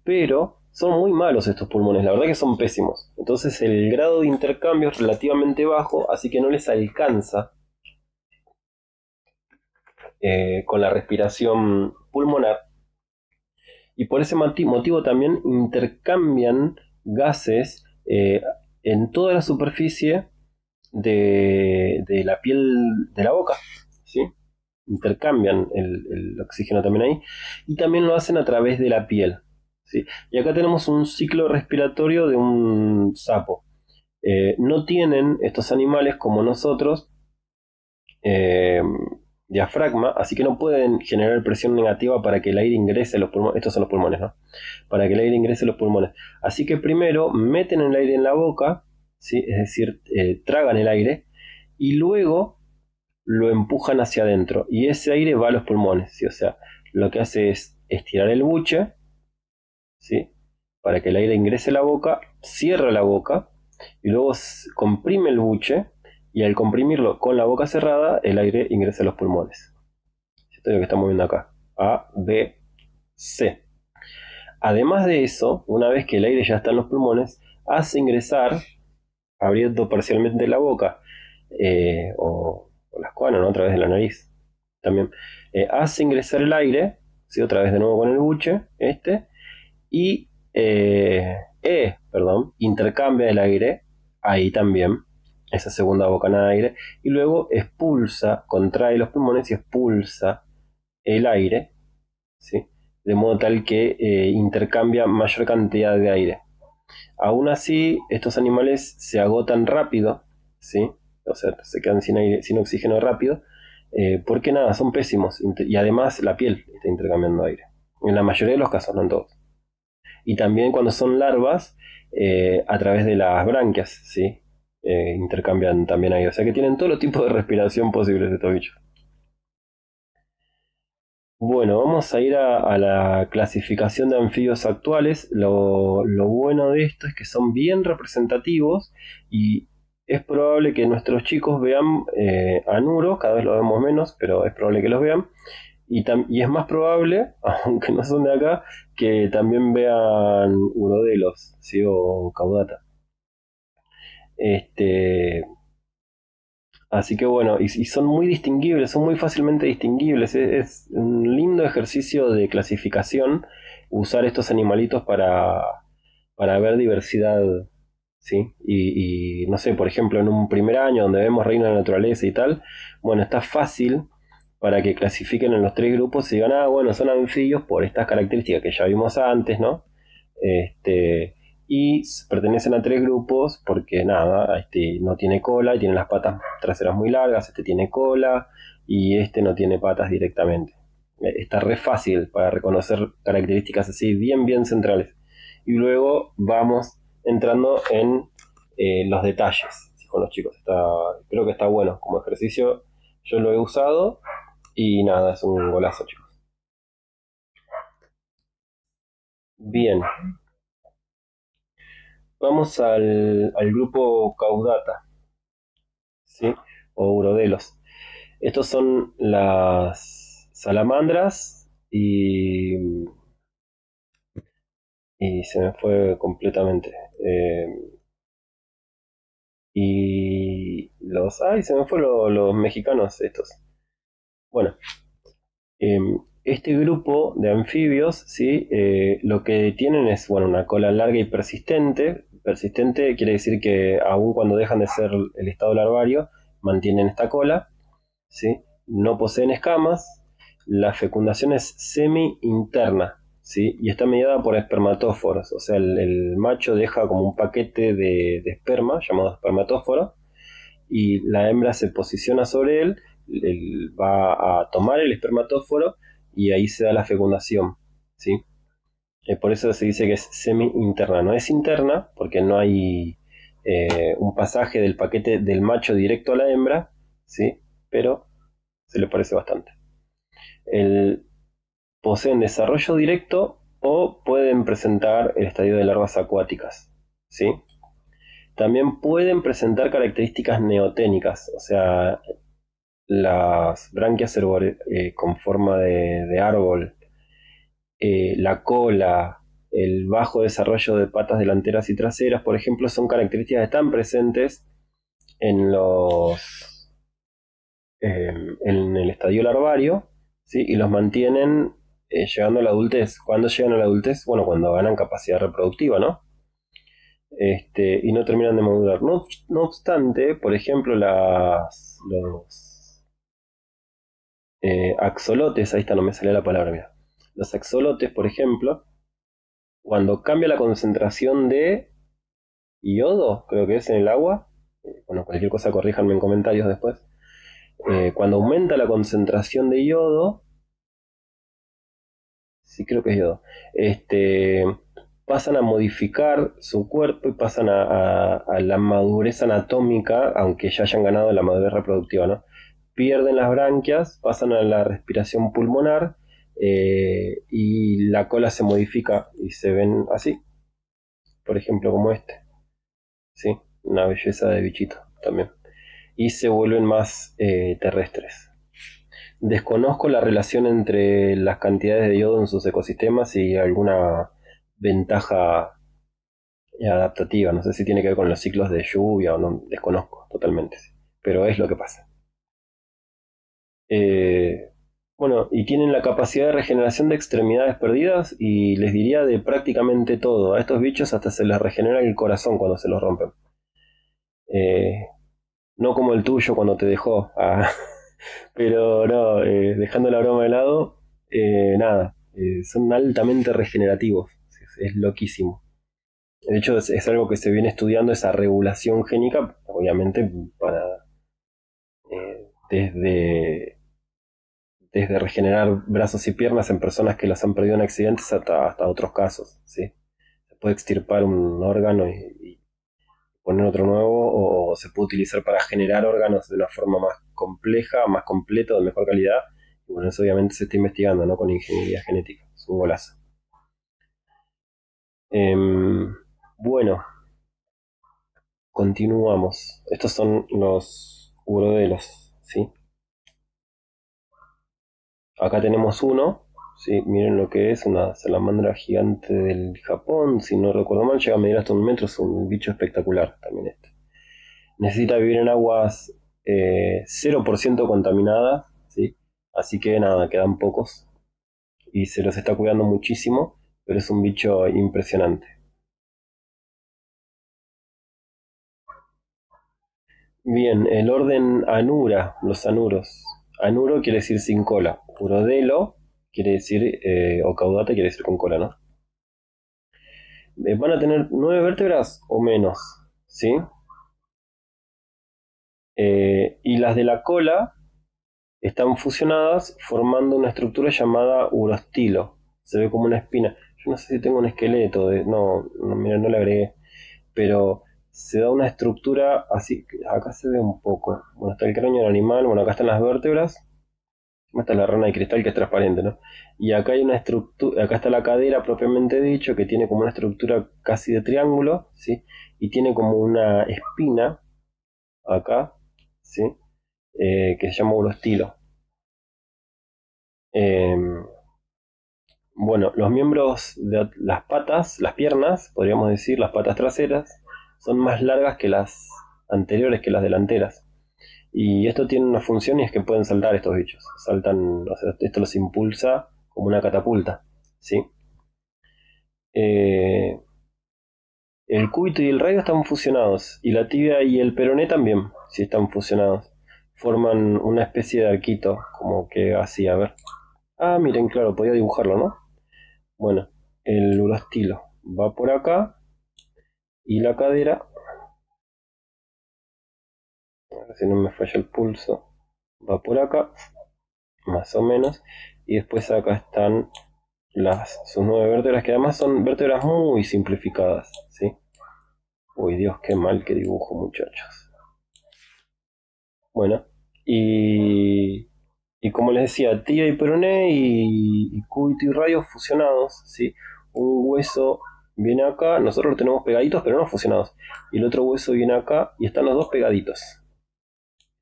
Pero son muy malos estos pulmones, la verdad que son pésimos. Entonces el grado de intercambio es relativamente bajo, así que no les alcanza con la respiración pulmonar, y por ese motivo también intercambian gases en toda la superficie de la piel de la boca, ¿sí? Intercambian el oxígeno también ahí, y también lo hacen a través de la piel, ¿sí? Y acá tenemos un ciclo respiratorio de un sapo. No tienen estos animales como nosotros eh, diafragma, así que no pueden generar presión negativa para que el aire ingrese a los pulmones. Estos son los pulmones, ¿no? Para que el aire ingrese a los pulmones. Así que primero meten el aire en la boca, ¿sí? Es decir, tragan el aire y luego lo empujan hacia adentro. Y ese aire va a los pulmones, ¿sí? O sea, lo que hace es estirar el buche, ¿sí? Para que el aire ingrese a la boca, cierra la boca y luego comprime el buche, y al comprimirlo con la boca cerrada, el aire ingresa a los pulmones. Esto es lo que estamos viendo acá. A, B, C. Además de eso, una vez que el aire ya está en los pulmones, hace ingresar, abriendo parcialmente la boca o las cuanas, ¿no? A través de la nariz también, hace ingresar el aire, ¿sí? Otra vez de nuevo con el buche, y intercambia el aire ahí también, esa segunda bocanada de aire, y luego expulsa, contrae los pulmones y expulsa el aire, ¿sí? De modo tal que intercambia mayor cantidad de aire. Aún así, estos animales se agotan rápido, ¿sí? O sea, se quedan sin aire, sin oxígeno rápido, porque nada, son pésimos, y además la piel está intercambiando aire. En la mayoría de los casos, no en todos. Y también cuando son larvas, a través de las branquias, ¿sí? Intercambian también aire. O sea que tienen todo tipo de respiración posibles estos bichos. Bueno, vamos a ir a la clasificación de anfibios actuales. Lo bueno de esto es que son bien representativos, y es probable que nuestros chicos vean anuros, cada vez lo vemos menos, pero es probable que los vean. Y es más probable, aunque no son de acá, que también vean urodelos, ¿sí? O caudata. Este, Así que bueno, y son muy distinguibles, son muy fácilmente distinguibles. Es un lindo ejercicio de clasificación usar estos animalitos para ver diversidad, ¿sí? Y no sé, por ejemplo, en un primer año donde vemos reino de la naturaleza y tal, bueno, está fácil para que clasifiquen en los tres grupos y digan, ah, bueno, son anfibios por estas características que ya vimos antes, ¿no? Y pertenecen a tres grupos porque nada, no tiene cola y tiene las patas traseras muy largas, este tiene cola y este no tiene patas directamente. Está re fácil para reconocer características así bien centrales. Y luego vamos entrando en los detalles, ¿sí? Con los chicos. Creo que está bueno como ejercicio. Yo lo he usado y nada, es un golazo, chicos. Bien, vamos al grupo Caudata, ¿sí? O Urodelos. Estos son las salamandras y se me fue completamente. Ay, se me fue los mexicanos estos. Bueno, este grupo de anfibios, ¿sí? Lo que tienen es, bueno, una cola larga y persistente. Persistente quiere decir que aun cuando dejan de ser el estado larvario, mantienen esta cola, ¿sí? No poseen escamas. La fecundación es semi-interna, ¿sí? Y está mediada por espermatóforos. O sea, el macho deja como un paquete de esperma llamado espermatóforo, y la hembra se posiciona sobre él va a tomar el espermatóforo y ahí se da la fecundación, ¿sí? Por eso se dice que es semi-interna. No es interna porque no hay un pasaje del paquete del macho directo a la hembra, ¿sí? Pero se le parece bastante. Poseen desarrollo directo o pueden presentar el estadio de larvas acuáticas, ¿sí? También pueden presentar características neoténicas, o sea, las branquias con forma de árbol, la cola, el bajo desarrollo de patas delanteras y traseras, por ejemplo, son características que están presentes en en el estadio larvario, ¿sí? Y los mantienen llegando a la adultez. ¿Cuándo llegan a la adultez? Bueno, cuando ganan capacidad reproductiva, ¿no? Y no terminan de madurar. No obstante, por ejemplo, los axolotes, ahí está, no me salía la palabra, mira. Los axolotes, por ejemplo, cuando cambia la concentración de yodo, creo que es en el agua, bueno, cualquier cosa corríjanme en comentarios después, cuando aumenta la concentración de yodo, sí creo que es yodo, este, pasan a modificar su cuerpo y pasan a la madurez anatómica, aunque ya hayan ganado la madurez reproductiva, ¿no? Pierden las branquias, pasan a la respiración pulmonar y la cola se modifica y se ven así, por ejemplo, como este, ¿sí? Una belleza de bichito también. Y se vuelven más terrestres. Desconozco la relación entre las cantidades de yodo en sus ecosistemas y alguna ventaja adaptativa. No sé si tiene que ver con los ciclos de lluvia o no, desconozco totalmente. Pero es lo que pasa. Eh, bueno, y tienen la capacidad de regeneración de extremidades perdidas y les diría de prácticamente todo. A estos bichos hasta se les regenera el corazón cuando se los rompen. Eh, no como el tuyo cuando te dejó. Pero no, dejando la broma de lado, nada, son altamente regenerativos, es loquísimo. De hecho, es algo que se viene estudiando, esa regulación génica, obviamente, para desde regenerar brazos y piernas en personas que las han perdido en accidentes hasta otros casos, ¿sí? Se puede extirpar un órgano y poner otro nuevo, o se puede utilizar para generar órganos de una forma más compleja, más completa, de mejor calidad. Y bueno, eso obviamente se está investigando, ¿no? Con ingeniería genética. Es un golazo. Bueno, continuamos. Estos son los urodelos, ¿sí? Acá tenemos uno, ¿sí? Miren lo que es, una salamandra gigante del Japón. Si no recuerdo mal, llega a medir hasta 1 metro. Es un bicho espectacular también este. Necesita vivir en aguas 0% contaminadas, ¿sí? Así que nada, quedan pocos y se los está cuidando muchísimo, pero es un bicho impresionante. Bien, el orden Anura, los anuros. Anuro quiere decir sin cola. Urodelo quiere decir, o caudate quiere decir con cola, ¿no? Van a tener 9 vértebras o menos, ¿sí? Y las de la cola están fusionadas formando una estructura llamada urostilo. Se ve como una espina. Yo no sé si tengo un esqueleto, no, mira, no le agregué. Pero se da una estructura así. Acá se ve un poco. Bueno, está el cráneo del animal, bueno, acá están las vértebras. Acá está la rana de cristal que es transparente, ¿no? Y acá hay una estructura, acá está la cadera propiamente dicho, que tiene como una estructura casi de triángulo, ¿sí? Y tiene como una espina acá, ¿sí? Que se llama urostilo. Eh, bueno, los miembros de las patas, las piernas, podríamos decir, las patas traseras, son más largas que las anteriores, que las delanteras. Y esto tiene una función y es que pueden saltar estos bichos. Saltan, o sea, esto los impulsa como una catapulta, ¿sí? Eh, el cúbito y el radio están fusionados, y la tibia y el peroné también, sí están fusionados. Forman una especie de arquito, como que así, a ver. Ah, miren, claro, podía dibujarlo, ¿no? Bueno, el urostilo va por acá y la cadera, a ver si no me falla el pulso, va por acá, más o menos, y después acá están sus 9 vértebras, que además son vértebras muy simplificadas, ¿sí? Uy, Dios, qué mal que dibujo, muchachos. Bueno, y como les decía, tibia y peroné y cúbito y radio fusionados, ¿sí? Un hueso viene acá, nosotros lo tenemos pegaditos, pero no fusionados. Y el otro hueso viene acá y están los dos pegaditos.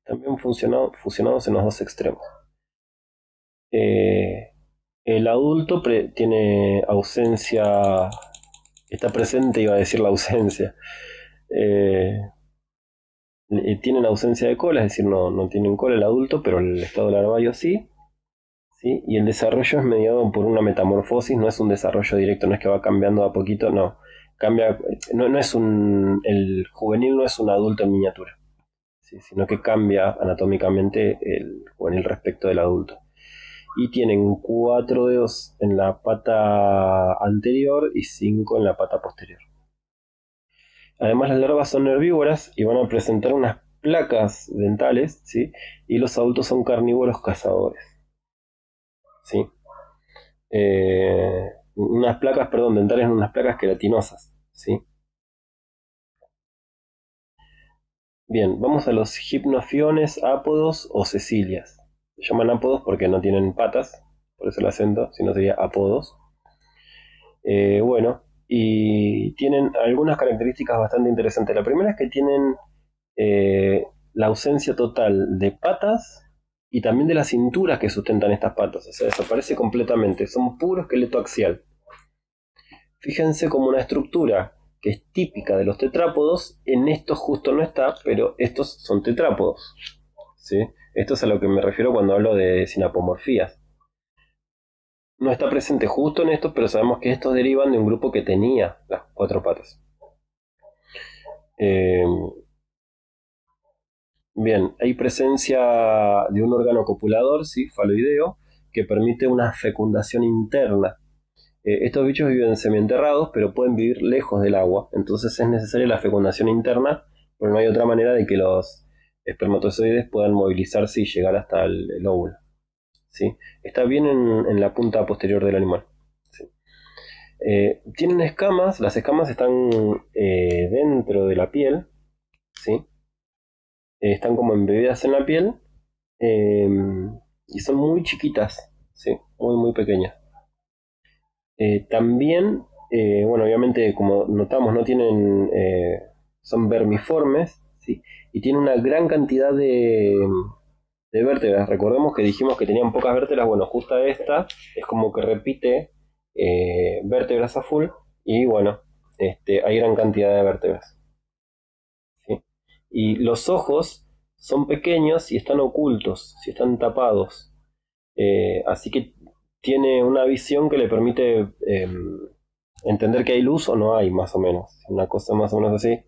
También fusionados en los dos extremos. Eh, el adulto tiene ausencia, está presente, iba a decir la ausencia. Eh, tienen ausencia de cola, es decir, no tienen cola el adulto, pero el estado larvario sí. ¿sí? Y el desarrollo es mediado por una metamorfosis, no es un desarrollo directo, no es que va cambiando a poquito, no. Cambia, no es el juvenil no es un adulto en miniatura, ¿sí? Sino que cambia anatómicamente el juvenil respecto del adulto. Y tienen 4 dedos en la pata anterior y 5 en la pata posterior. Además, las larvas son herbívoras y van a presentar unas placas dentales, ¿sí? Y los adultos son carnívoros cazadores, ¿sí? Unas placas, perdón, dentales, unas placas queratinosas, ¿sí? Bien, vamos a los hipnofiones, ápodos o cecilias. Se llaman ápodos porque no tienen patas, por eso el acento, si no sería apodos. Bueno, y tienen algunas características bastante interesantes. La primera es que tienen la ausencia total de patas y también de las cinturas que sustentan estas patas. O sea, desaparece completamente. Son puro esqueleto axial. Fíjense como una estructura que es típica de los tetrápodos, en estos justo no está, pero estos son tetrápodos, ¿sí? Esto es a lo que me refiero cuando hablo de sinapomorfías. No está presente justo en estos, pero sabemos que estos derivan de un grupo que tenía las 4 patas. Eh, Bien, hay presencia de un órgano copulador, ¿sí? Faloideo, que permite una fecundación interna. Estos bichos viven semienterrados, pero pueden vivir lejos del agua, entonces es necesaria la fecundación interna, pero no hay otra manera de que los espermatozoides puedan movilizarse y llegar hasta el óvulo, ¿sí? Está bien en la punta posterior del animal, ¿sí? Tienen escamas, las escamas están dentro de la piel, ¿sí? Están como embebidas en la piel eh, y son muy chiquitas, ¿sí? Muy, muy pequeñas. También, bueno, obviamente, como notamos, no tienen, son vermiformes, ¿sí? Y tienen una gran cantidad de vértebras. Recordemos que dijimos que tenían pocas vértebras, bueno, justo esta es como que repite vértebras a full, y bueno, hay gran cantidad de vértebras, ¿sí? Y los ojos son pequeños y están ocultos, si están tapados. Así que tiene una visión que le permite entender que hay luz o no hay, más o menos. Una cosa más o menos así.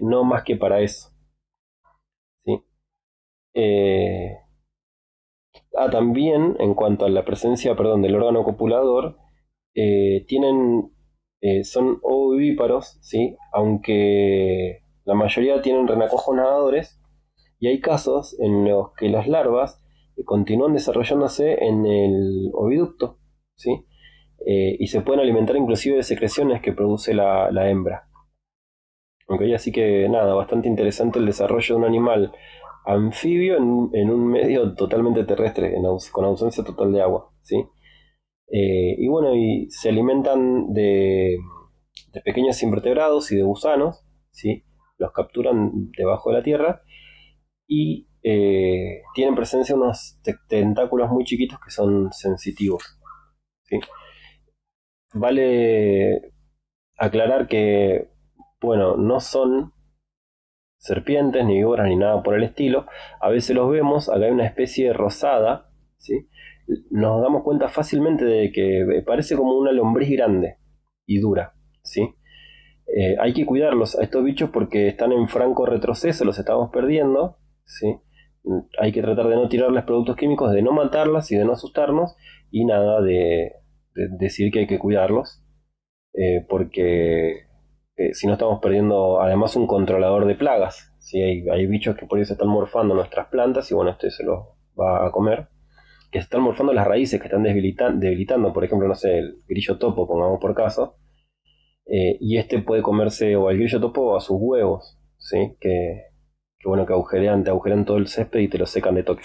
No más que para eso, ¿sí? Eh, También, en cuanto a la presencia, perdón, del órgano copulador, tienen, son ovovivíparos, ¿sí? Aunque la mayoría tienen renacuajos nadadores, y hay casos en los que las larvas continúan desarrollándose en el oviducto, ¿sí? Y se pueden alimentar inclusive de secreciones que produce la hembra. ¿Okay? Así que nada, bastante interesante el desarrollo de un animal anfibio en un medio totalmente terrestre, con ausencia total de agua, ¿sí? Y bueno, y se alimentan de pequeños invertebrados y de gusanos, ¿sí? Los capturan debajo de la tierra y tienen presencia unos tentáculos muy chiquitos que son sensitivos, ¿sí? Vale aclarar que, bueno, no son serpientes, ni víboras, ni nada por el estilo. A veces los vemos, acá hay una especie de rosada, ¿sí? Nos damos cuenta fácilmente de que parece como una lombriz grande y dura, ¿sí? Hay que cuidarlos a estos bichos porque están en franco retroceso, los estamos perdiendo, ¿sí? Hay que tratar de no tirarles productos químicos, de no matarlas y de no asustarnos, y nada, de decir que hay que cuidarlos, porque si no estamos perdiendo además un controlador de plagas. ¿Sí? Hay bichos que por ahí se están morfando nuestras plantas y bueno, este se los va a comer. Que se están morfando las raíces, que están debilitando, por ejemplo, no sé, el grillo topo, pongamos por caso. Y este puede comerse o al grillo topo o a sus huevos, ¿sí? Que bueno, que te agujerean todo el césped y te lo secan de toque.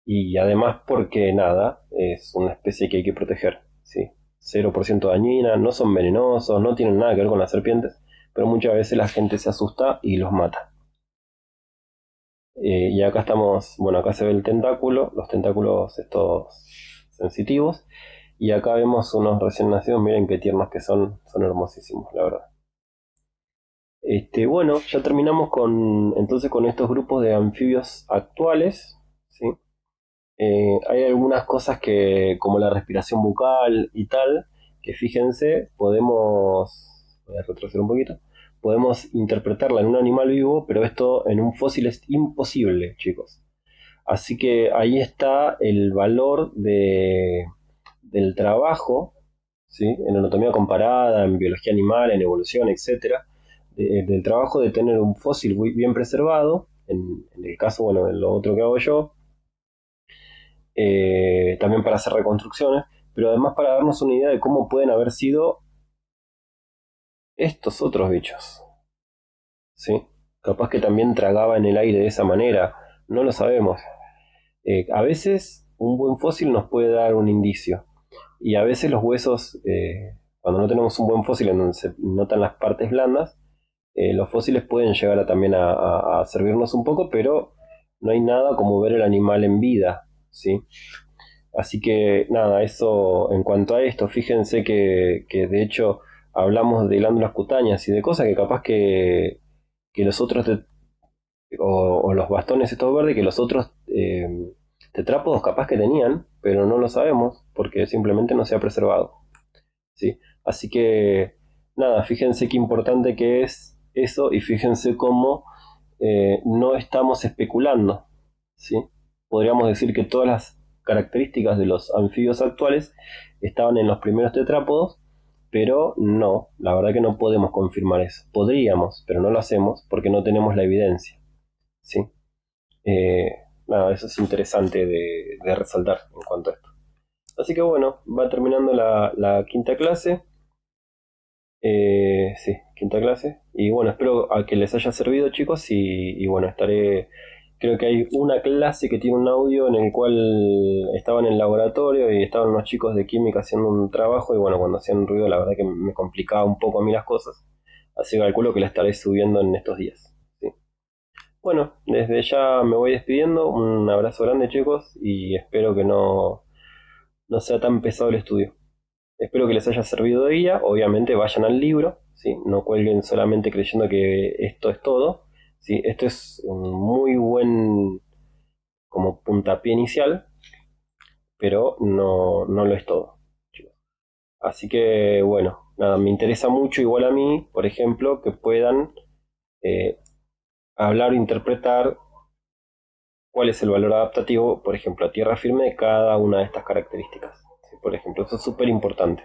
Y además porque nada, es una especie que hay que proteger, ¿sí? 0% dañina, no son venenosos, no tienen nada que ver con las serpientes, pero muchas veces la gente se asusta y los mata. Y acá estamos, bueno, acá se ve el tentáculo, los tentáculos estos sensitivos, y acá vemos unos recién nacidos, miren qué tiernos que son hermosísimos, la verdad. Bueno, ya terminamos entonces con estos grupos de anfibios actuales, ¿sí? Hay algunas cosas que, como la respiración bucal y tal, que fíjense, voy a retroceder un poquito, podemos interpretarla en un animal vivo, pero esto en un fósil es imposible, chicos. Así que ahí está el valor del trabajo, ¿sí? En anatomía comparada, en biología animal, en evolución, etcétera, del trabajo de tener un fósil muy bien preservado, en el caso, bueno, en lo otro que hago yo, también para hacer reconstrucciones, pero además para darnos una idea de cómo pueden haber sido estos otros bichos, ¿sí? Capaz que también tragaban el aire de esa manera, no lo sabemos. A veces un buen fósil nos puede dar un indicio, y a veces los huesos, cuando no tenemos un buen fósil en donde se notan las partes blandas, los fósiles pueden llegar también a servirnos un poco, pero no hay nada como ver el animal en vida, ¿sí? Así que nada, eso en cuanto a esto, fíjense que de hecho hablamos de glándulas cutáneas y de cosas que capaz que los otros, o los bastones estos verdes, que los otros tetrápodos capaz que tenían, pero no lo sabemos porque simplemente no se ha preservado. ¿Sí? Así que nada, fíjense qué importante que es eso y fíjense cómo no estamos especulando. ¿Sí? Podríamos decir que todas las características de los anfibios actuales estaban en los primeros tetrápodos, pero no, la verdad que no podemos confirmar eso. Podríamos, pero no lo hacemos porque no tenemos la evidencia. ¿Sí? Eh, nada, eso es interesante de resaltar en cuanto a esto. Así que bueno, va terminando la quinta clase. Sí, quinta clase. Y bueno, espero a que les haya servido, chicos. Y bueno, estaré. Creo que hay una clase que tiene un audio en el cual estaban en el laboratorio y estaban unos chicos de química haciendo un trabajo. Y bueno, cuando hacían ruido, la verdad que me complicaba un poco a mí las cosas. Así que calculo que la estaré subiendo en estos días. ¿Sí? Bueno, desde ya me voy despidiendo. Un abrazo grande, chicos. Y espero que no sea tan pesado el estudio. Espero que les haya servido de guía. Obviamente vayan al libro, ¿sí? No cuelguen solamente creyendo que esto es todo. ¿Sí? Esto es un muy buen como puntapié inicial, pero no lo es todo, chicos. Así que bueno, nada, me interesa mucho igual a mí, por ejemplo, que puedan eh, hablar o interpretar cuál es el valor adaptativo, por ejemplo, a tierra firme de cada una de estas características. ¿Sí? Por ejemplo, eso es súper importante.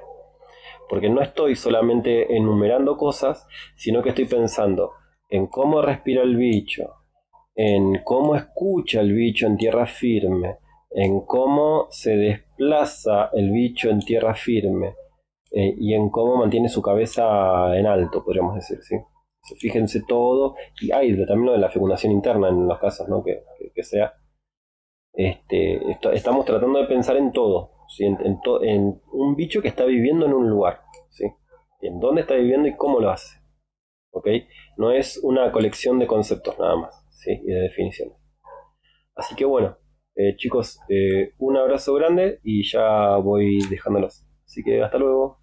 Porque no estoy solamente enumerando cosas, sino que estoy pensando en cómo respira el bicho, en cómo escucha el bicho en tierra firme, en cómo se desplaza el bicho en tierra firme y en cómo mantiene su cabeza en alto, podríamos decir, ¿sí? Fíjense todo, y hay también lo de la fecundación interna en los casos, ¿no? Que sea. Estamos tratando de pensar en todo, ¿sí? En un bicho que está viviendo en un lugar, ¿sí? En dónde está viviendo y cómo lo hace, ¿ok? No es una colección de conceptos nada más, ¿sí? Y de definiciones. Así que bueno, chicos, un abrazo grande y ya voy dejándolos. Así que hasta luego.